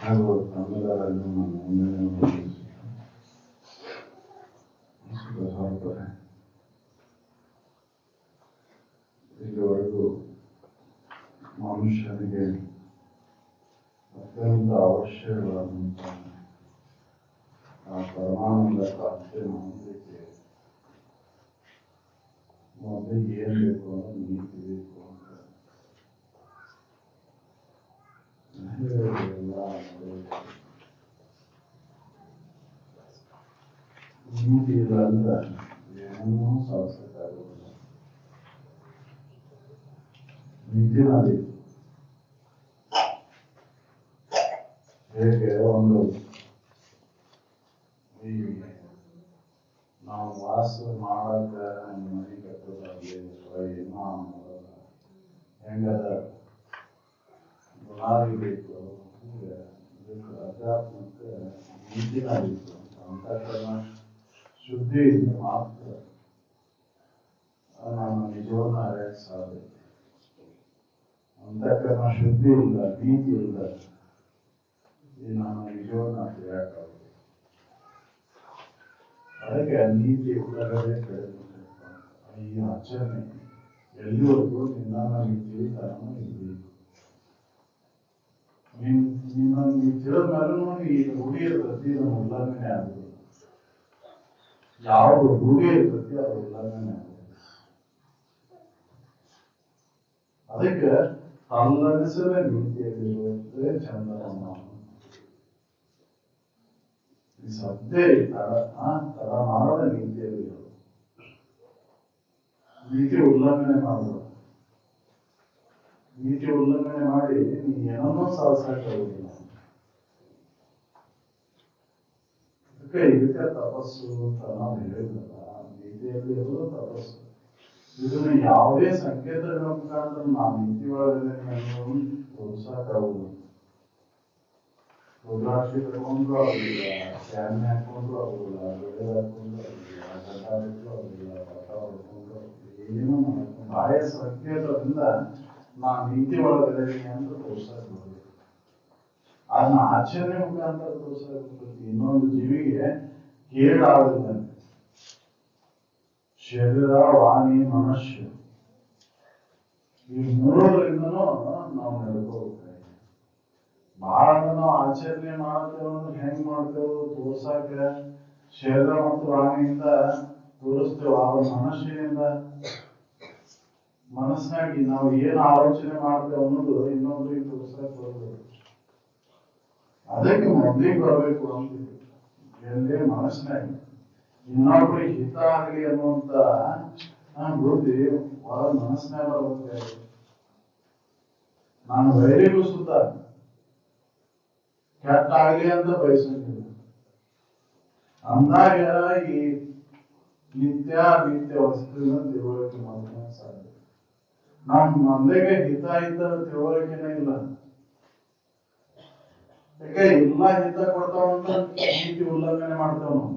ಹಾಗೂ ತಮ್ಮೆಲ್ಲರನ್ನು ನಾನು ಇಲ್ಲಿವರೆಗೂ ಮನುಷ್ಯನಿಗೆ ಅತ್ಯಂತ ಅವಶ್ಯಕವಾದಂತಹ ಆ ಪರಮಾನಂದ ಪ್ರಾಪ್ತಿ ಮಾಡಲಿಕ್ಕೆ ಮೊದಲಿಗೆ ಏನ್ ಬೇಕು ಅನ್ನೋದು ನೀತಿ ಬೇಕು ಅಂತ ನೀತಿ ಇಲ್ಲ ಅಂದ್ರೆ ಏನನ್ನೂ ಸಾಧಿಸಕ್ಕಾಗೋದಿಲ್ಲ. ನೀತಿನ ಬೇಕು. ಹೇಗೆ ಒಂದು ಈ ನಾವು ವಾಸ ಮಾಡಕ ಮನೆ ಕಟ್ಟೋದಾಗ್ಲಿ ಅಥವಾ ಏನೋ ಮಾಡೋದ ಹೆಂಗದ ಗುಲಾಬಿ ಬೇಕು, ಅಧ್ಯಾತ್ಮಕ್ಕೆ ನೀತಿನ ಬೇಕು. ಅಂತಃಕರಣ ಶುದ್ಧಿ ಇದ್ರೆ ಮಾತ್ರ ನಮ್ಮ ನಿಜವನ್ನ ಅರಿಯಕ್ಕೆ ಸಾಧ್ಯ. ಅಂತಃಕರಣ ಶುದ್ಧಿ ಇಲ್ಲ, ನೀತಿ ಇಲ್ಲ, ಈ ನಮ್ಮ ನಿಜವನ್ನ ಅರಿಯಕ್ಕಾಗುತ್ತೆ. ಅದಕ್ಕೆ ನೀತಿ ಉಳ್ಳಗಡೆ ಬೆಳೆದಿರ್ತಕ್ಕಂಥ ಈ ಆಚರಣೆ ಎಲ್ಲಿವರೆಗೂ ನಿನ್ನ ಜೀವಿತನೂ ಇರಬೇಕು. ನೀ ತಿಳಿದ ಮೇಲೂ ಈ ರೂಢಿ ಇರ್ತತಿ, ನಮ್ಮ ಉಲ್ಲಂಘನೆ ಆಗುದಿಲ್ಲ. ಯಾವುದು ರೂಢಿ ಇರ್ತತಿ ಅದು ಉಲ್ಲಂಘನೆ ಆಗುದಿಲ್ಲ. ಅದಕ್ಕೆ ತಲ್ಲನಿಸಿದ ನೀತಿಯಲ್ಲಿರುವುದೇ ಚಂದನ. ಈ ಸದ್ಯ ತಡ ಮಾಡದ ನೀತಿಯಲ್ಲಿ ನೀತಿ ಉಲ್ಲಂಘನೆ ಮಾಡುವುದು. ನೀತಿ ಉಲ್ಲಂಘನೆ ಮಾಡಿ ನೀ ಏನನ್ನೂ ಸಾಧಿಸಕ್ಕಾಗುದಿಲ್ಲ. ಇದಕ್ಕೆ ತಪಸ್ಸು ಅಂತ ನಾವು ಹೇಳಿದ್ರಲ್ಲ, ನೀತಿಯಲ್ಲಿ ಇರೋದು ತಪಸ್ಸು. ಇದನ್ನ ಯಾವುದೇ ಸಂಕೇತಗಳ ಮುಖಾಂತರ ನಾವು ನೀತಿ ಒಳಗಡೆ ತೋರ್ಸಕ್ಕಾಗುದಿಲ್ಲ. ರುದ್ರಾಕ್ಷಿ ತಗೊಂಡ್ರು ಆಗುದಿಲ್ಲ, ಕ್ಯಾನ್ ಹಾಕೊಂಡ್ರು ಆಗುದಿಲ್ಲ, ಬೆಳೆ ಹಾಕೊಂಡ್ರು ಆಗುದಿಲ್ಲ, ಗಡ್ಡ ಬಿಟ್ಟರು ಆಗುದಿಲ್ಲ, ಪಟ ಹೊಡ್ಕೊಂಡ್ರು ಆಗುದಿಲ್ಲ. ಏನೋ ಮಾಡ್ಕೊಂಡು ಬಾಯ ಸಂಕೇತದಿಂದ ನಾ ನೀತಿ ಒಳಗಡೆ ಅಂತ ತೋರ್ಸಕ್ ಬರ್ತದೆ. ಅದನ್ನ ಆಚರಣೆ ಮುಖಾಂತರ ತೋರ್ಸಕ್ ಬರ್ತದೆ. ಇನ್ನೊಂದು ಜೀವಿಗೆ ಕೇಡಾಗುದಂತೆ ಶರೀರ, ವಾಣಿ, ಮನುಷ್ಯ ಈ ಮೂರರಿಂದನೂ ನಾವು ನಡ್ಕೋಬೇಕು. ಬಹಳ ನಾವು ಆಚರಣೆ ಮಾಡ್ತೇವೆ ಅಂದ್ರೆ ಹೆಂಗ್ ಮಾಡ್ತೇವೆ ತೋರ್ಸಾಕ ಶರೀರ ಮತ್ತು ವಾಣಿಯಿಂದ ತೋರಿಸ್ತೇವೆ. ಆದ್ರೆ ಮನಸ್ಸಿನಾಗಿ ನಾವು ಏನ್ ಆಲೋಚನೆ ಮಾಡ್ತೇವೆ ಅನ್ನೋದು ಇನ್ನೊಬ್ರಿಗೆ ತೋರ್ಸಕ್ ಬರ್ಬೇಕು. ಅದಕ್ಕೆ ಮೊದಲಿಗೆ ಬರ್ಬೇಕು ಅಂತಿದೆ ಎಲ್ಲೇ ಮನಸ್ಸಿನಾಗಿ ಇನ್ನೊಬ್ರಿಗೆ ಹಿತ ಆಗಲಿ ಅನ್ನುವಂತ ಬುದ್ಧಿ ಹೊರ ಮನಸ್ಸಿನಾಗ ಬರ್ಬೇಕು. ನಾನು ವೈರಿಗೂ ಸುತ್ತ ಕೆಟ್ಟ ಆಗಲಿ ಅಂತ ಬಯಸಂಗಿಲ್ಲ. ಅಂದಾಗ ಈ ನಿತ್ಯ ವಸ್ತುವಿನ ತಿಳುವಳಿಕೆ ಮಾತ್ರ ಸಾಧ್ಯ. ನಮ್ಮ ಮೊದಲಿಗೆ ಹಿತ ಇದ್ದ ತಿಳುವಳಿಕೆನೇ ಇಲ್ಲ. ಯಾಕೆ ಎಲ್ಲ ಹಿತ ಕೊಡ್ತಾವಂತ ನೀತಿ ಉಲ್ಲಂಘನೆ ಮಾಡ್ತಾವ ನಾವು.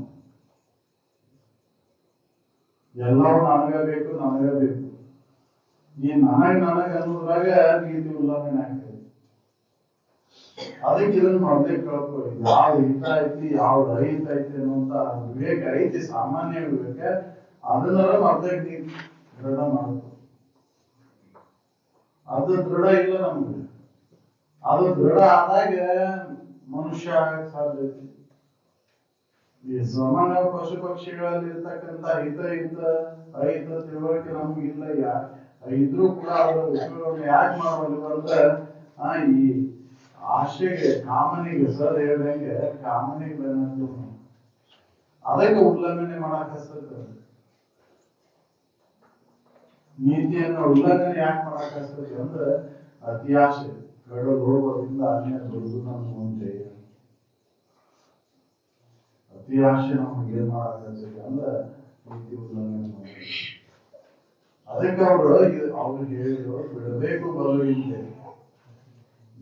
ಎಲ್ಲವೂ ನನಗ ಬೇಕು. ಈ ನನಗ್ ಅನ್ನೋದ್ರಾಗ ನೀತಿ ಉಲ್ಲಂಘನೆ ಆಗ್ತದೆ. ಅದಕ್ಕೆ ಇದನ್ನ ಮೊದಲೇ ಕೇಳ್ಕೊ, ಯಾವ ಹಿತ ಐತಿ ಯಾವ್ದು ಅಹಿತ ಐತಿ ಅನ್ನುವಂತ ವಿವೇಕ ಐತಿ, ಸಾಮಾನ್ಯ ವಿವೇಕ. ಅದನ್ನ ಮೊದಲೇ ನೀತಿ ದೃಢ ಮಾಡ್ಕೊ. ಅದು ದೃಢ ಇಲ್ಲ ನಮ್ಗೆ. ಅದು ದೃಢ ಆದಾಗ ಮನುಷ್ಯ ಸಾಧ್ಯ ಐತಿ. ಈ ಸಾಮಾನ್ಯ ಪಶು ಪಕ್ಷಿಗಳಲ್ಲಿ ಇರ್ತಕ್ಕಂಥ ಅಹಿತ ತಿಳುವಳಿಕೆ ನಮ್ಗೆ ಇಲ್ಲ. ಇದ್ರೂ ಕೂಡ ಅದರ ಉಪಯೋಗ ಯಾಕೆ ಮಾಡುವಲ್ಲಿ ಅಂದ್ರೆ ಈ ಆಶೆಗೆ, ಕಾಮನಿಗೆ, ಸರ್ ಹೇಳ್ದಂಗೆ ಕಾಮನಿಗೆ ಬೆನ್ನಂತ ಅದಕ್ಕೆ ಉಲ್ಲಂಘನೆ ಮಾಡಕ್ ಹಸ್ತದೆ. ನೀತಿಯನ್ನು ಉಲ್ಲಂಘನೆ ಯಾಕೆ ಮಾಡಕ್ ಹಸ್ತದೆ ಅಂದ್ರೆ ಅತಿ ಆಶೆ, ಕಡು ಲೋಭದಿಂದ ಅನ್ಯ ದುರ್ಗುಣ ಮುಂದೆ ಅತಿ ಆಶೆ ನಮ್ಗೆ ಏನ್ ಮಾಡಕ್ ಹಸ್ತದೆ ಅಂದ್ರೆ ನೀತಿ ಉಲ್ಲಂಘನೆ ಮಾಡಿ. ಅದಕ್ಕೆ ಅವ್ರು ಹೇಳಿದ್ರು, ಬಿಡಬೇಕು ಬಲವಿಂದೆ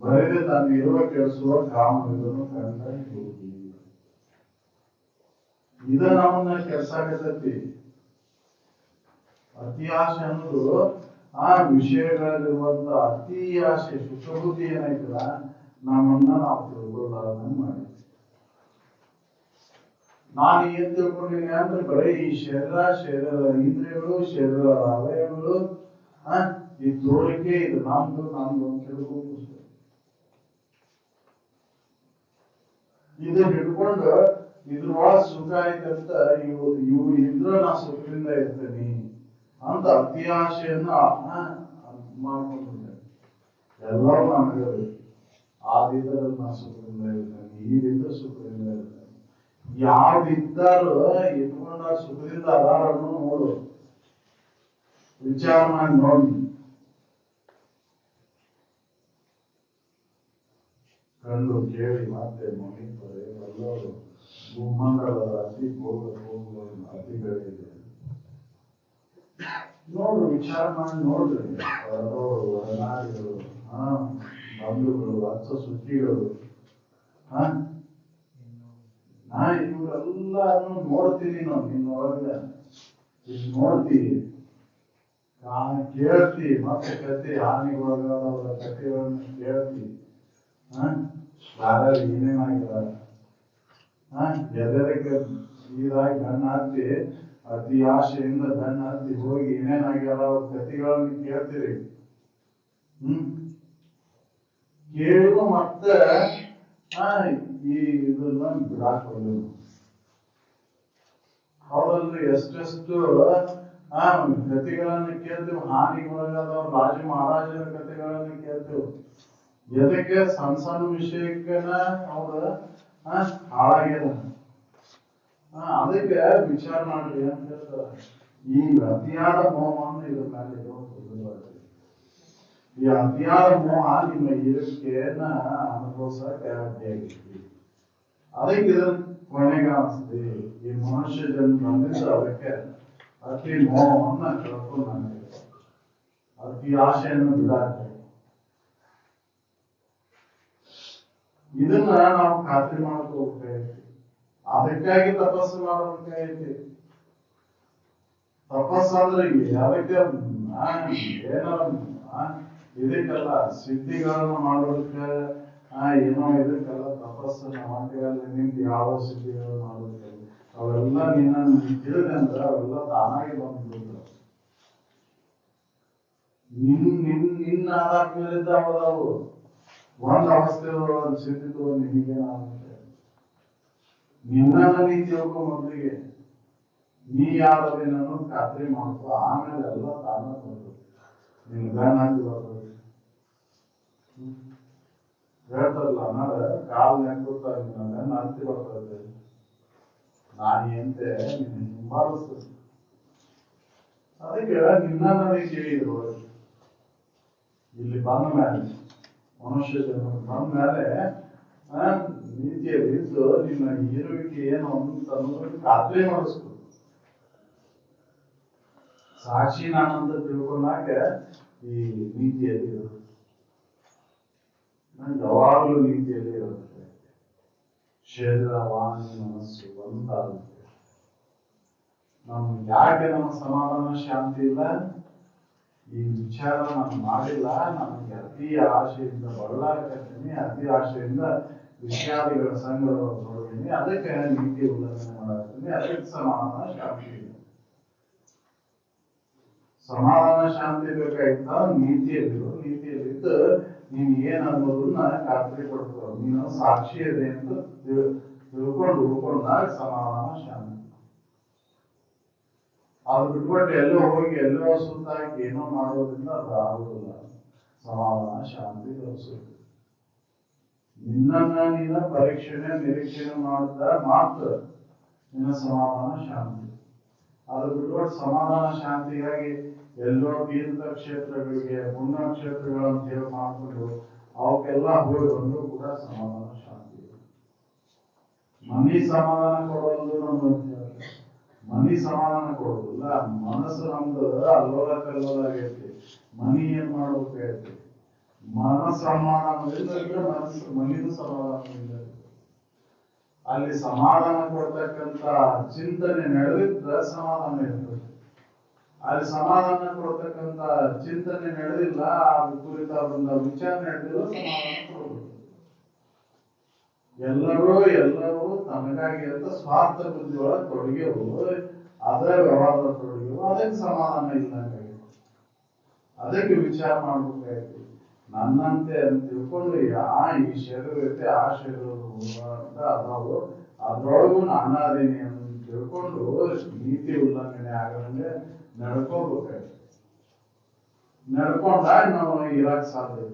ಬರೆದೇ ತಾನು ಇರುವ ಕೆಡಿಸುವ ಕಾಮಗಳನ್ನು ಕಂಡ ಯೋಗಿ. ಇದ ನಮ್ಮನ್ನ ಕೆಡ್ಸಾಕತೈತಿ. ಅತಿ ಆಸೆ ಅನ್ನೋದು ಆ ವಿಷಯಗಳಲ್ಲಿರುವಂತ ಅತಿ ಆಸೆ, ಸುಖಬುದ್ಧಿ ಏನೈತಲ್ಲ ನಮ್ಮನ್ನ ನಾವು ತಿಳ್ಕೊಳ್ಳಾರ್ದಂಗ್ ಮಾಡಿ. ನಾನು ಏನ್ ತಿಳ್ಕೊಂಡಿನಿ ಅಂದ್ರೆ ಬರೀ ಈ ಶರೀರದ ಇಂದ್ರಿಯಗಳು, ಶರೀರದ ಅವಯವಗಳು, ಈ ತೋರಿಕೆ ಇದು ನಮ್ದು ಅಂತ ತಿಳ್ಕೊಂಡು ಇದು ಹಿಡ್ಕೊಂಡು ಇದ್ರೊಳಗ ಸುಖ ಐತಂತ ಇವು ಇದ್ರ ನಾ ಸುಖದಿಂದ ಇರ್ತೇನೆ ಅಂತ ಅತಿ ಆಶೆಯನ್ನು ಮಾಡ್ಕೊಂಡಿದ್ದೆ. ಎಲ್ಲವೂ ನಮಗೆ ಆದಿದ್ರಲ್ಲಿ ನಾ ಸುಖದಿಂದ ಇರ್ತೇನೆ, ಈದಿಂದ ಸುಖದಿಂದ ಇರ್ತೇನೆ. ಯಾವ್ದಿದ್ದಾರು ಇಟ್ಕೊಂಡ ಸುಖದಿಂದ ಅದಾರನ್ನು ನೋಡು, ವಿಚಾರ ಮಾಡಿ ನೋಡಿ. ಕಂಡು ಕೇಳಿ ಮತ್ತೆ ಮುಗಿತಾರೆ ಎಲ್ಲರೂ ಭೂಮಂಡಲದ ಅತಿ ಅತಿಗಳಿದೆ. ನೋಡ್ರಿ, ವಿಚಾರ ಮಾಡಿ ನೋಡ್ರಿ. ಹೊರದವರು, ಹೊರನಾಡಿಗಳು, ಬಂಧುಗಳು, ಹಚ್ಚ ಸುದ್ದಿಗಳು, ಇವರೆಲ್ಲಾನು ನೋಡ್ತೀನಿ. ನಿನ್ನೊಳಗ ನೋಡ್ತೀವಿ, ಕೇಳ್ತಿ, ಮತ್ತೆ ಕತೆ ಹಾನಿಗೊಳಗಾದವರ ಕಥೆಗಳನ್ನು ಕೇಳ್ತಿ. ಯಾರ್ಯಾರು ಏನೇನಾಗಿದ್ದಾರೆ ಎದಕ್ಕೆ ಇದಾಗಿ ಗಣ್ಣ ಹತ್ತಿ ಅತಿ ಆಶೆಯಿಂದ ಗಣ್ಣ ಹತ್ತಿ ಹೋಗಿ ಏನೇನಾಗ್ಯಾರ ಅವ್ರ ಕಥೆಗಳನ್ನು ಕೇಳ್ತೀರಿ. ಕೇಳು ಮತ್ತೆ ಇದನ್ನ ಬಿಡಾಕ್ ಹೋಗ್ಲಿ. ಹೌದಲ್ರಿ, ಎಷ್ಟೆಷ್ಟು ಕಥೆಗಳನ್ನು ಕೇಳ್ತೇವೆ. ಹಾನಿಗೊಳಗಾದವ್ರು ರಾಜ ಮಹಾರಾಜರ ಕಥೆಗಳನ್ನು ಕೇಳ್ತೇವೆ. ಎದಕ್ಕೆ? ಸಣ್ಣ ಸಣ್ಣ ವಿಷಯಕ್ಕನ ಅವ್ರ ಹಾಳಾಗ್ಯದ. ಅದಕ್ಕೆ ವಿಚಾರ ಮಾಡ್ರಿ ಅಂತ ಹೇಳ್ತಾರ. ಈ ಅತಿಯಾದ ಮೋಹವನ್ನು ಇದ್ರ ಮೇಲೆ ಇಟ್ಕೊಂಡು, ಈ ಅತಿಯಾದ ಮೋಹ ನಿಮ್ಮ ಇರಕೆಯನ್ನ ಅನುಭವಿಸಕ್ಕೆ ಅಡ್ಡಿಯಾಗಿರ್ತೀವಿ. ಅದಕ್ಕೆ ಇದರ ಕೊನೆಗೆ ಅನಿಸ್ತದೆ ಈ ಮನುಷ್ಯ ಜನ್ಮ ಬಂದಿದ್ದು ಅದಕ್ಕೆ ಅತಿ ಮೋಹವನ್ನ ಕಳ್ಕೊಂಡು ಅತಿ ಆಶೆಯನ್ನು ಬಿಡಾಕ. ಇದನ್ನ ನಾವು ಖಾತ್ರಿ ಮಾಡಕ್ ಹೋಗ್ತೇವೆ. ಅದಕ್ಕಾಗಿ ತಪಸ್ಸು ಮಾಡಬೇಕಾಗೈತಿ. ತಪಸ್ಸಂದ್ರೆ ಅದಕ್ಕೆ ಏನಾರ ಇದಕ್ಕೆಲ್ಲ ಸಿದ್ಧಿಗಳನ್ನ ಮಾಡೋದಕ್ಕೆ ಏನೋ ಇದಕ್ಕೆಲ್ಲ ತಪಸ್ಸನ್ನ ಮಾಡ್ತೀವಲ್ಲ. ನಿಮ್ಗೆ ಯಾವ ಸಿದ್ಧಿಗಳು ಮಾಡೋದಕ್ಕೆ ಅವೆಲ್ಲ ನಿನ್ನ ತಿಳಿದೆ ಅಂದ್ರೆ ಅವೆಲ್ಲ ತಾನಾಗಿ ಬಂದ್ಬಿಡ್ತಾವ. ನಿನ್ನ ಆಧಾರ ಮೇಲಿದ್ದ ಅವದವು ಒಂದ್ ಅವಸ್ಥೆ ಸಿದ್ಧಿತು ನಿನಗೇನಾಗುತ್ತೆ. ನಿನ್ನ ನೀ ತಿಳ್ಕೊ ಮೊದಲಿಗೆ ನೀ ಯಾರದೇನನ್ನು ಖಾತ್ರಿ ಮಾಡ್ಕೊ. ಆಮೇಲೆ ಎಲ್ಲ ತಾನ ಬರ್ತದೆ. ನಿನ್ ಗಣ್ಣ ಹಾಕಿ ಬರ್ತದೆ. ಹೇಳ್ತಾರಲ್ಲ, ಅನ್ನದ ಕಾಲ್ ನೆಕ್ಕುತ್ತ ನಿನ್ನ ಗಣ್ಣ ಹತ್ತಿ ಬರ್ತದೆ. ನಾನಿ ಅಂತೆ ನಿನ್ನ ಹಿಂಬಾಲಿಸ್ತದೆ. ಅದಕ್ಕೆ ನಿನ್ನ ಕೇಳಿದ್ರು ಇಲ್ಲಿ ಬಂದ ಮೇಲೆ, ಮನುಷ್ಯ ಜನ್ಮ ಬಂದ ಮೇಲೆ ನೀತಿಯಲ್ಲಿ ಇದ್ದು ನಿನ್ನ ಇರುವಿಕೆ ಏನು ಅಂತ ಅನ್ನೋದಕ್ಕೆ ಖಾತ್ರಿ ಮಾಡಿಸ್ಬೇಕು. ಸಾಕ್ಷಿ ನಾನಂತ ತಿಳ್ಕೊಂಡಾಗ ಈ ನೀತಿಯಲ್ಲಿ ಇರುತ್ತೆ. ಯಾವಾಗಲೂ ನೀತಿಯಲ್ಲಿ ಇರುತ್ತೆ. ಶರೀರ, ವಾಣಿ, ಮನಸ್ಸು ಒಂದಾಗುತ್ತೆ. ನಮ್ಗೆ ಯಾಕೆ ನಮ್ಮ ಸಮಾಧಾನ ಶಾಂತಿ ಇಲ್ಲ? ಈ ವಿಚಾರ ನಾನು ಮಾಡಿಲ್ಲ. ನನಗೆ ಅತಿ ಆಶೆಯಿಂದ ಬಳ್ಳಾಕತ್ತೀನಿ, ಅತಿ ಆಶೆಯಿಂದ ವಿಷಯಾದಿಗಳ ಸಂಗ್ರಹ ತೊಡಗಿನಿ. ಅದಕ್ಕೆ ನೀತಿ ಉಲ್ಲಂಘನೆ ಮಾಡಾಕ್ತೀನಿ. ಅದಕ್ಕೆ ಸಮಾಧಾನ ಶಾಂತಿ ಇಲ್ಲ. ಸಮಾಧಾನ ಶಾಂತಿ ಬೇಕಾಯ್ತ ನೀತಿಯಲ್ಲಿರು. ನೀತಿಯಲ್ಲಿದ್ದು ನೀನ್ ಏನ್ ಅನ್ನೋದನ್ನ ಖಾತ್ರಿ ಪಡ್ಕೊ. ನೀನು ಸಾಕ್ಷಿ ಇದೆ ಅಂತ ತಿಳ್ಕೊಂಡು ಉಳ್ಕೊಂಡಾಗ ಸಮಾಧಾನ ಶಾಂತಿ. ಅದು ಬಿಟ್ಬಿಟ್ಟು ಎಲ್ಲೋ ಹೋಗಿ ಎಲ್ಲೋ ಸುತ್ತಾಕಿ ಏನೋ ಮಾಡೋದ್ರಿಂದ ಅದು ಆಗುದಿಲ್ಲ. ಸಮಾಧಾನ ಶಾಂತಿ ತೋರಿಸುತ್ತೆ. ನಿನ್ನನ್ನ ನೀನ ಪರೀಕ್ಷಣೆ ನಿರೀಕ್ಷಣೆ ಮಾಡಿದ ಮಾತ್ರ ನಿನ್ನ ಸಮಾಧಾನ ಶಾಂತಿ. ಅದು ಬಿಟ್ಬಿಟ್ಟು ಸಮಾಧಾನ ಶಾಂತಿಗಾಗಿ ಎಲ್ಲೋ ತೀರ್ಥ ಕ್ಷೇತ್ರಗಳಿಗೆ, ಪುಣ್ಯ ಕ್ಷೇತ್ರಗಳನ್ನು ಸೇವೆ ಮಾಡಿಕೊಂಡು ಅವಕ್ಕೆಲ್ಲ ಹೋಗಿ ಬಂದು ಕೂಡ ಸಮಾಧಾನ ಶಾಂತಿ. ಮನಿ ಸಮಾಧಾನ ಕೊಡೋದು ನಮ್ಮ ಮನಿ ಸಮಾಧಾನ ಕೊಡೋದಿಲ್ಲ. ಮನಸ್ಸು ನಮ್ದು ಅಲ್ಲೋಲ ಕಲ್ಲೋಲ ಆಗೈತಿ. ಮನಿ ಏನ್ ಮಾಡ್ಬೇಕಾಗೈತಿ? ಮನ ಸಮಾಧಾನದಿಂದ ಇದ್ರೆ ಮನಿದು ಸಮಾಧಾನದಿಂದ. ಅಲ್ಲಿ ಸಮಾಧಾನ ಕೊಡ್ತಕ್ಕಂತ ಚಿಂತನೆ ನಡೆದಿದ್ರೆ ಸಮಾಧಾನ ಇರ್ತದೆ. ಅಲ್ಲಿ ಸಮಾಧಾನ ಕೊಡ್ತಕ್ಕಂತ ಚಿಂತನೆ ನಡೆದಿಲ್ಲ, ಅದು ಕುರಿತ ಒಂದು ವಿಚಾರ ನಡೆದಿಲ್ಲ, ಸಮಾಧಾನ ಕೊಡಬೇಕು. ಎಲ್ಲರೂ ತನಗಾಗಿ ಅಂತ ಸ್ವಾರ್ಥ ಬುದ್ಧಿಯೊಳಗೆ ತೊಡಗಿರು, ಅದರ ವ್ಯವಹಾರ ತೊಡಗಿರು, ಅದಕ್ಕೆ ಸಮಾಧಾನ ಇಲ್ಲಂಗೆ. ಅದಕ್ಕೆ ವಿಚಾರ ಮಾಡ್ಬೇಕಾಯ್ತು. ನನ್ನಂತೆ ಅಂತ ತಿಳ್ಕೊಂಡು ಈ ಶರೀರ ಐತೆ, ಆ ಶರೀರ ಅಂತ ಅದಾವು, ಅದ್ರೊಳಗೂ ನಾನು ಅದೀನಿ ಅಂತ ತಿಳ್ಕೊಂಡು ನೀತಿ ಉಲ್ಲಂಘನೆ ಆಗಂಗೆ ನಡ್ಕೋಬೇಕಾಯ್ತು. ನಡ್ಕೊಂಡಾಗ ನಾವು ಇರಕ್ ಸಾಧ್ಯ.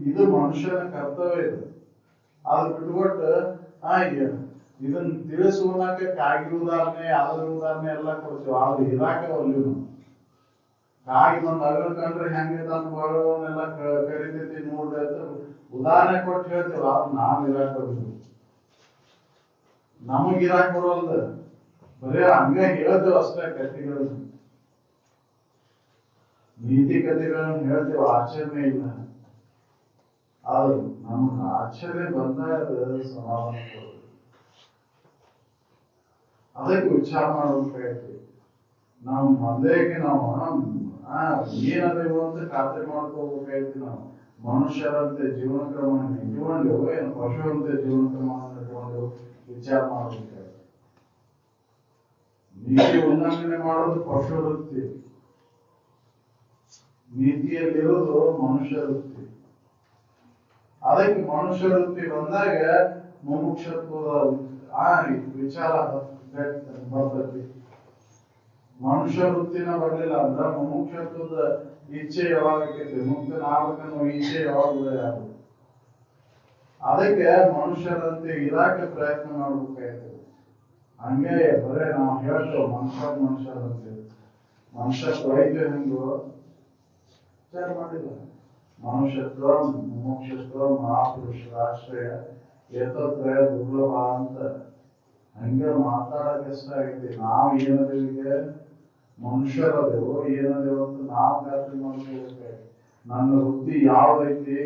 ಇದು ಮನುಷ್ಯನ ಕರ್ತವ್ಯ. ಅದು ಬಿಟ್ಕೊಟ್ಟು ಇದನ್ನ ತಿಳಿಸುವುದಕ್ಕೆ ಕಾಗಿ ಉದಾಹರಣೆ, ಅದ್ರ ಉದಾಹರಣೆ ಎಲ್ಲ ಕೊಡ್ತೀವಿ. ಆದ್ರೆ ಇರಾಕ ಒಲ್ಲಿ ಕಾಗಿ ಒಂದ್ ಅಗಲ್ ಕಂಡ್ರೆ ಹೆಂಗೆ ತನ್ನ ಬರೋನೆಲ್ಲ ಕರಿತೈತಿ ನೋಡ್ರಿ ಅಂತ ಉದಾಹರಣೆ ಕೊಟ್ಟು ಹೇಳ್ತೀವಿ. ಆದ್ರೆ ನಾವ್ ಇರಾಕ ಬರೋದು, ನಮಗ್ ಇರಾಕ್ ಬರೋಲ್ದ, ಬರೇ ಹಂಗ ಹೇಳ್ತೇವ ಅಷ್ಟೇ. ಕಥೆಗಳು, ನೀತಿ ಕಥೆಗಳನ್ನ ಹೇಳ್ತೇವ, ಆಚರಣೆ ಇಲ್ಲ. ಆದ್ರೆ ನಮ್ಗೆ ಆಚರಣೆ ಬಂದಾಗ ಸಮಾಧಾನ ಕೊಡುದು. ಅದಕ್ಕೆ ವಿಚಾರ ಮಾಡ್ಬೇಕಾಯ್ತು. ನಾವು ಮೊದಲೇಗೆ ನಾವು ಏನದೇವು ಅಂತ ಖಾತ್ರಿ ಮಾಡ್ಕೋಬೇಕಾಯ್ತು. ನಾವು ಮನುಷ್ಯರಂತೆ ಜೀವನ ಕ್ರಮವನ್ನು ಇಟ್ಕೊಂಡೆವು, ಏನು ಪಶುವಂತೆ ಜೀವನ ಕ್ರಮವನ್ನು ಇಟ್ಕೊಂಡೆವು, ವಿಚಾರ ಮಾಡ್ಬೇಕಾಯ್ತು. ನೀತಿ ಉಲ್ಲಂಘನೆ ಮಾಡೋದು ಪಶು ವೃತ್ತಿ, ನೀತಿಯಲ್ಲಿರೋದು ಮನುಷ್ಯ ವೃತ್ತಿ. ಅದಕ್ಕೆ ಮನುಷ್ಯ ವೃತ್ತಿ ಬಂದಾಗ ಮುಮುಕ್ಷತ್ವದ ವಿಚಾರ ಬರ್ತೈತಿ. ಮನುಷ್ಯ ವೃತ್ತಿನ ಬರ್ಲಿಲ್ಲ ಅಂದ್ರ ಮುಮುಕ್ಷತ್ವದ ಇಚ್ಛೆ ಯಾವಾಗ ಆಕೈತಿ, ಮುಕ್ತನಾಗಬೇಕನ್ನೋ ಇಚ್ಛೆ ಯಾವಾಗ ಯಾರು. ಅದಕ್ಕೆ ಮನುಷ್ಯರಂತೆ ಇರಾಕ ಪ್ರಯತ್ನ ಮಾಡ್ಬೇಕಾಯ್ತು. ಹಂಗೆ ಬರೇ ನಾವು ಹೇಳ್ತೇವೆ ಮನುಷ್ಯರಂತೆ. ಮನುಷ್ಯತ್ವ ಐತೆ ಹೆಂಗು ವಿಚಾರ ಮಾಡಿಲ್ಲ. ಮನುಷ್ಯತ್ವ, ಮುಮುಕ್ಷತ್ವ, ಮಹಾಪುರುಷರ ಆಶ್ರಯ, ಏತತ್ರಯ ದುರ್ಲಭ ಅಂತ ಹಂಗೆ ಮಾತಾಡಕ್ ಇಷ್ಟ ಆಗೈತಿ. ನಾವ್ ಏನದೇವಿಗೆ ಮನುಷ್ಯರದೇವು, ಏನದೇವು ಅಂತ ನಾವ್ ಖಾತ್ರಿ ಮಾಡ್ಕೋಬೇಕಾಯ್ತು. ನನ್ನ ವೃತ್ತಿ ಯಾವ್ದೈತಿ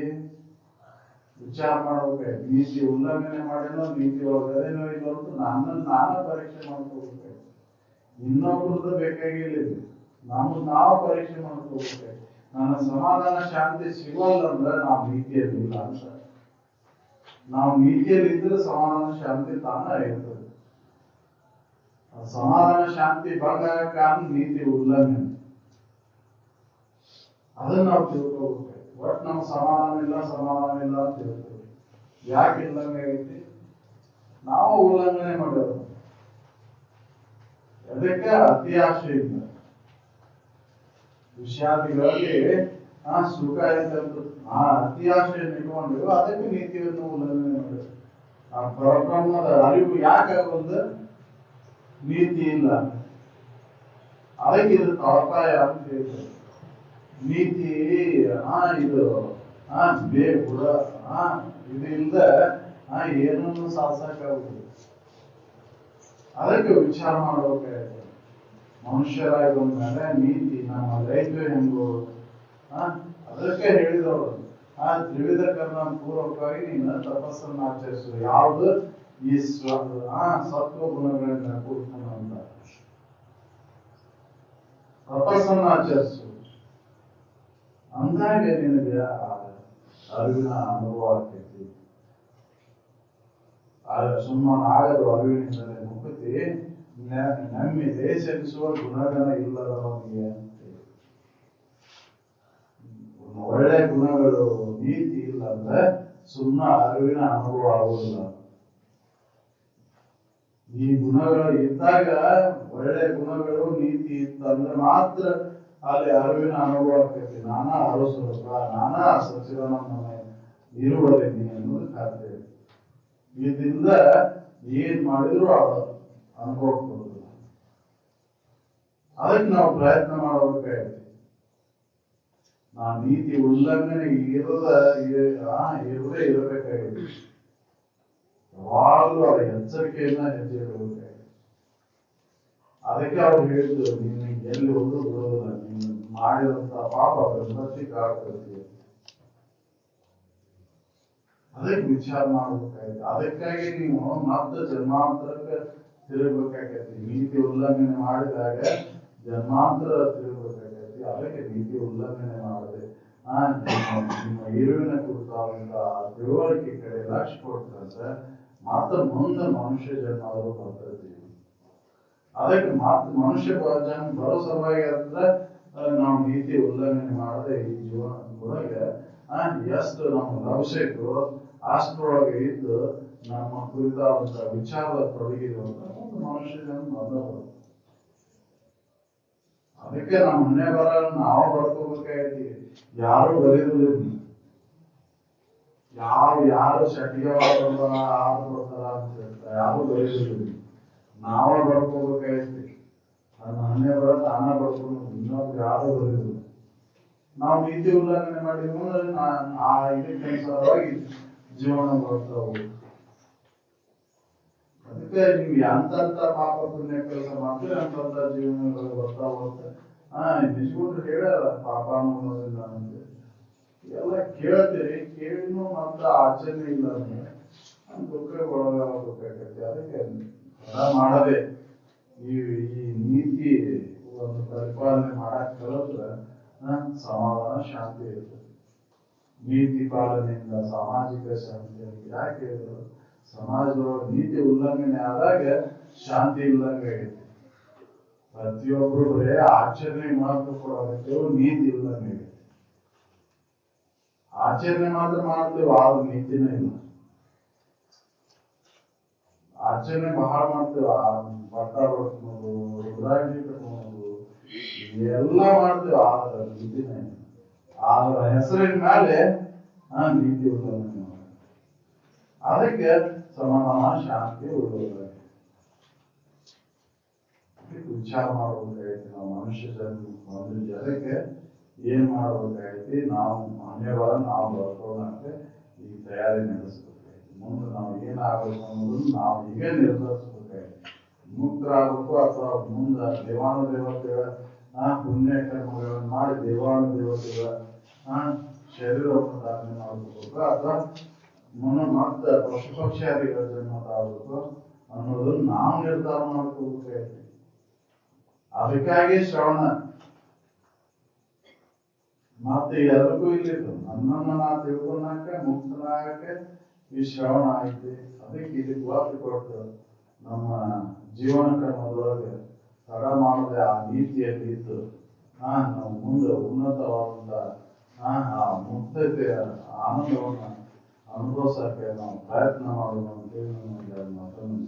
ವಿಚಾರ ಮಾಡ್ಬೇಕಾಯ್ತು. ನೀತಿ ಉಲ್ಲಂಘನೆ ಮಾಡಿನೋ, ನೀತಿ ಒಳಗದೇನೋ ಇಲ್ಲ ಅಂತ ನನ್ನನ್ನು ನಾನ ಪರೀಕ್ಷೆ ಮಾಡ್ಕೋಬೇಕಾಯ್ತು. ಇನ್ನೊಬ್ರದ್ದು ಬೇಕಾಗಿಲ್ಲ, ನಮ್ದು ನಾವು ಪರೀಕ್ಷೆ ಮಾಡ್ಕೋಬೇಕಾಯ್ತು. ನನ್ನ ಸಮಾಧಾನ ಶಾಂತಿ ಸಿಗೋಲ್ಲ ಅಂದ್ರೆ ನಾವು ನೀತಿಯಲ್ಲಿ ಇಲ್ಲ ಅಂತ. ನಾವು ನೀತಿಯಲ್ಲಿ ಇದ್ರೆ ಸಮಾಧಾನ ಶಾಂತಿ ತಾನ ಇರ್ತದೆ. ಸಮಾಧಾನ ಶಾಂತಿ ಭಂಗ ಕಾರಣ ನೀತಿ ಉಲ್ಲಂಘನೆ. ಅದನ್ನ ನಾವು ತಿಳ್ಕೋಬೇಕು. ಒಟ್ಟು ನಮ್ಮ ಸಮಾಧಾನ ಇಲ್ಲ ಅಂತ ಹೇಳ್ತೇವೆ. ಯಾಕೆ ಇಲ್ಲಂಗೆ ಆಗೈತಿ? ನಾವು ಉಲ್ಲಂಘನೆ ಮಾಡೋದು. ಅದಕ್ಕೆ ಅತಿ ಆಶೆ ಇಲ್ಲ. ವಿಷಾದಿಗಳಲ್ಲಿ ಸುಖ ಐತಂತ ಅತಿ ಆಶೆಯನ್ನು ಇಟ್ಕೊಂಡು ಅದಕ್ಕೆ ನೀತಿಯನ್ನು ಉಲ್ಲಂಘನೆ ಮಾಡೋದು. ಆ ಪರಬ್ರಹ್ಮದ ಅರಿವು ಯಾಕಾಗಲ್ಲ? ನೀತಿ ಇಲ್ಲ. ಅದಕ್ಕೆ ಇದು ತಳಪಾಯ ಅಂತ ಹೇಳ್ತಾರೆ. ನೀತಿ ಇದು ಬೇಕು, ಇದರಿಂದ ಏನನ್ನು ಸಾಧಿಸಕ್ಕಾಗುವುದು. ಅದಕ್ಕೆ ವಿಚಾರ ಮಾಡಬೇಕಾಯ್ತು. ಮನುಷ್ಯರಾಗಿ ಬಂದ್ಮೇಲೆ ನೀತಿ ನಮ್ಮ ರೈತ ಹೆಂಗು ಅದಕ್ಕೆ ಹೇಳಿದವರು ತ್ರಿವಿಧ ಕರ್ಣ ಪೂರ್ವಕವಾಗಿ ನೀನು ತಪಸ್ಸನ್ನು ಆಚರಿಸು. ಯಾವುದು ಈ ಸತ್ವ ಗುಣಗಳಿಂದ ಕೂಡ್ಕೊಂಡ ತಪಸ್ಸನ್ನು ಆಚರಿಸು ಅಂದಾಗ ನಿನಗೆ ಅರಿವಿನ ಅನುಭವ ಆಗ್ತೈತಿ. ಸುಮ್ಮನೆ ಆಗದು ಅರಿವಿನಿಂದಲೇ ಮುಕ್ತಿ. ನಮ್ಮಿದೆ ಸಲ್ಲಿಸುವ ಗುಣಗಣ ಇಲ್ಲದವನಿಗೆ ಒಳ್ಳೆ ಗುಣಗಳು ನೀತಿ ಇಲ್ಲ ಅಂದ್ರೆ ಸುಮ್ಮನೆ ಅರಿವಿನ ಅನುಭವ ಆಗುವುದಿಲ್ಲ. ಈ ಗುಣಗಳು ಇದ್ದಾಗ, ಒಳ್ಳೆ ಗುಣಗಳು ನೀತಿ ಇತ್ತಂದ್ರೆ ಮಾತ್ರ ಅಲ್ಲಿ ಅರಿವಿನ ಅನುಭವ ಆಗ್ತೈತಿ. ನಾನಾ ಅರಸುರೂಪ, ನಾನಾ ಸಚಿದಾನಂದಮಯ ಇರುವುದೇನಿ ಅನ್ನೋದು ಖಾತ್ರಿ. ಇದರಿಂದ ಏನ್ ಮಾಡಿದ್ರು ಅದು ಅನುಭವ ಕೊಡುದಿಲ್ಲ. ಅದಕ್ಕೆ ನಾವು ಪ್ರಯತ್ನ ಮಾಡಬೇಕಾಗೈತಿ. ನಾವು ನೀತಿ ಉಲ್ಲಂಘನೆ ಇರದೇ ಇರಬೇಕಾಗೈತಿ. ಯಾವಾಗಲೂ ಅವರ ಎಚ್ಚರಿಕೆಯನ್ನ ಹೆಜ್ಜೆ ಇಡಬೇಕಾಗಿದೆ. ಅದಕ್ಕೆ ಅವ್ರು ಹೇಳಿದ್ರು, ನೀನು ಎಲ್ಲಿ ಹೋದ್ರು ಬಿಡೋದಿಲ್ಲ, ನೀನು ಮಾಡಿದಂತ ಪಾಪ ಬೆಂಬತ್ತಿ ಕಾಡ್ಕೊಳ್ತೀವಿ. ಅದಕ್ಕೆ ವಿಚಾರ ಮಾಡ್ಬೇಕಾಗಿದೆ. ಅದಕ್ಕಾಗಿ ನೀವು ಮತ್ತೆ ಜನ್ಮಾಂತರಕ್ಕೆ ತಿರುಗಬೇಕಾಗೈತಿ. ನೀತಿ ಉಲ್ಲಂಘನೆ ಮಾಡಿದಾಗ ಜನ್ಮಾಂತರ ತಿರುಗಬೇಕಾಗೈತಿ. ಅದಕ್ಕೆ ನೀತಿ ಉಲ್ಲಂಘನೆ ಮಾಡದೆ ನಿಮ್ಮ ಇರುವಿನ ಕುರಿತಾದಂತಹ ತಿಳುವಳಿಕೆ ಕಡೆ ಲಕ್ಷ್ಯ ಕೊಡ್ತಂದ್ರೆ ಮಾತ್ರ ಮುಂದೆ ಮನುಷ್ಯ ಜನ್ಮ ಅವರು ಬರ್ತೈತಿ. ಅದಕ್ಕೆ ಮಾತ್ರ ಮನುಷ್ಯ ಜನ್ಮ ಬರೋ ಸಲುವಾಗಿ ಅಂದ್ರೆ ನಾವು ನೀತಿ ಉಲ್ಲಂಘನೆ ಮಾಡದೆ ಈ ಜೀವನದೊಳಗೆ ಎಷ್ಟು ನಮ್ಗೆ ಲವಸೆಟ್ಟು ಅಷ್ಟರೊಳಗೆ ಇದ್ದು ನಮ್ಮ ಕುರಿತಾದಂತಹ ವಿಚಾರದ ತೊಡಗಿರುವಂತ ಒಂದು ಮನುಷ್ಯ ಜನ್ಮ ಬಂದ. ಅದಕ್ಕೆ ನಮ್ಮ ಮನೆ ಬರ ನಾವು ಬರ್ಕೋಬೇಕಾಯ್ತಿ. ಯಾರು ಬರೀರುವುದಿಲ್ಲ, ಯಾರು ಶಟಿಯವಾದ ಯಾರು ಬರ್ತಾರ ಅಂತ ಯಾರು ಬರೀರುವುದಿಲ್ಲ. ನಾವ ಬರ್ಕೋಬೇಕಾಯ್ತಿ. ನನ್ನ ಮನೆ ಬರ ತಾನ ಬರ್ಕೊಂಡು ಇನ್ನೊಬ್ರು ಯಾರು ಬರೀರುದಿಲ್ಲ. ನಾವು ನೀತಿ ಉಲ್ಲಂಘನೆ ಮಾಡಿದ್ವಿ ಅಂದ್ರೆ ಇದಕ್ಕೆ ಅನುಸಾರವಾಗಿ ಜೀವನ ಬರ್ತಾವು. ಅದಕ್ಕೆ ನೀವು ಎಂತ ಪಾಪ ಪುಣ್ಯ ಕೆಲಸ ಮಾಡ್ತೀರಿ ಅಂತಂತ ಜೀವನಗಳು ಬರ್ತಾ ಹೋಗುತ್ತೆ. ನಿಜಗೊಂಡು ಹೇಳ್ಯಾರ ಪಾಪ ಅನ್ನೋದಿಲ್ಲ ಅಂತ ಎಲ್ಲ ಕೇಳ್ತೀರಿ, ಕೇಳಿನೂ ಮಾತ್ರ ಆಚರಣೆ ಇಲ್ಲ ಅಂದ್ರೆ ದುಃಖ ಒಳಗಾಗಬೇಕಾಗತ್ತೆ. ಅದಕ್ಕೆ ಮಾಡದೆ ಈ ನೀತಿ ಒಂದು ಪರಿಪಾಲನೆ ಮಾಡಕ್ ಕಲಿತ್ರೆ ಸಮಾಧಾನ ಶಾಂತಿ ಇರ್ತದೆ. ನೀತಿ ಪಾಲನೆಯಿಂದ ಸಾಮಾಜಿಕ ಶಾಂತಿ ಅಂತ ಯಾಕೆ ಹೇಳಿದ್ರು? ಸಮಾಜದೊಳಗೆ ನೀತಿ ಉಲ್ಲಂಘನೆ ಆದಾಗ ಶಾಂತಿ ಇಲ್ಲಂಗೆ ಆಗೈತಿ. ಪ್ರತಿಯೊಬ್ರು ಬರೇ ಆಚರಣೆ ಮಾತ್ರ ಕೊಡಬೇಕು, ನೀತಿ ಇಲ್ಲಂಗೆ ಆಗೈತಿ. ಆಚರಣೆ ಮಾತ್ರ ಮಾಡ್ತೇವೆ, ಆದ್ರೂ ನೀತಿನೇ ಇಲ್ಲ. ಆಚರಣೆ ಬಹಳ ಮಾಡ್ತೇವೆ, ಬಟ್ಟ ಬಡ್ಕೊಳೋದು, ರುದ್ರಾಕ್ಷಿ ಕಟ್ಕೊಳೋದು, ಎಲ್ಲ ಮಾಡ್ತೇವೆ, ಆದ್ರೆ ನೀತಿನೇ ಇಲ್ಲ. ಆದ್ರ ಹೆಸರಿನ ಮೇಲೆ ನೀತಿ ಉಲ್ಲಂಘನೆ ಮಾಡ. ಅದಕ್ಕೆ ಸಮಾಧಾನ ಶಾಂತಿ ಉಳ್ಳೋದಾಗಿ ವಿಚಾರ ಮಾಡ್ಬೇಕಾಗೈತಿ. ನಾವು ಮನುಷ್ಯ ಬಂದಿದ್ವಿ, ಅದಕ್ಕೆ ಏನ್ ಮಾಡ್ಬೇಕಾಗೈತಿ? ನಾವು ಮನೆಯವರು ನಾವು ಬರ್ಕೊಳ್ಳಕ್ಕೆ ಈಗ ತಯಾರಿ ನಡೆಸ್ಬೇಕಾಗೈತಿ. ಮುಂದೆ ನಾವು ಏನಾಗಬೇಕು ಅನ್ನೋದನ್ನು ನಾವು ಈಗ ನಿರ್ಧರಿಸ್ಬೇಕಾಗೈತಿ. ಮುಕ್ತರಾಗಬೇಕು ಅಥವಾ ಮುಂದೆ ದೇವಾನುದೇವತೆಗಳ ಪುಣ್ಯ ಕರ್ಮಗಳನ್ನು ಮಾಡಿ ದೇವಾನುದೇವತೆಗಳ ಶರೀರವನ್ನು ಧಾರಣೆ ಮಾಡ್ಕೋಬೇಕು ಅಥವಾ ಮತ್ತೆ ಪಶು ಪಕ್ಷಿಯಾದಿಗಳ ಜನ್ಮ ತಾಳ್ಬೇಕು ಅನ್ನೋದನ್ನ ನಾವು ನಿರ್ಧಾರ ಮಾಡ್ಕೋಬೇಕಾಗೈತಿ. ಅದಕ್ಕಾಗಿ ಶ್ರವಣ ಮತ್ತೆ ಎಲ್ಲರಿಗೂ ಇಲ್ಲಿತ್ತು ನನ್ನನ್ನು ನಾ ತಿಳ್ಕೊಂಡಾಕ ಮುಕ್ತನಾಗಕ್ಕೆ ಈ ಶ್ರವಣ ಐತಿ. ಅದಕ್ಕೆ ಇದಕ್ಕೆ ಒತ್ತು ಕೊಟ್ಟು ನಮ್ಮ ಜೀವನ ಕ್ರಮದೊಳಗೆ ತಡ ಮಾಡದೆ ಆ ನೀತಿಯಲ್ಲಿ ಇದ್ದು ನಾವು ಮುಂದೆ ಉನ್ನತವಾದಂತ ಆ ಮುಕ್ತತೆಯ ಆನಂದವನ್ನು ಅನುಭವಿಸಕ್ಕೆ ನಾವು ಪ್ರಯತ್ನ ಮಾಡೋಣ ಅಂತೇಳಿ ನಮಗೆ ಮಾತನ್ನು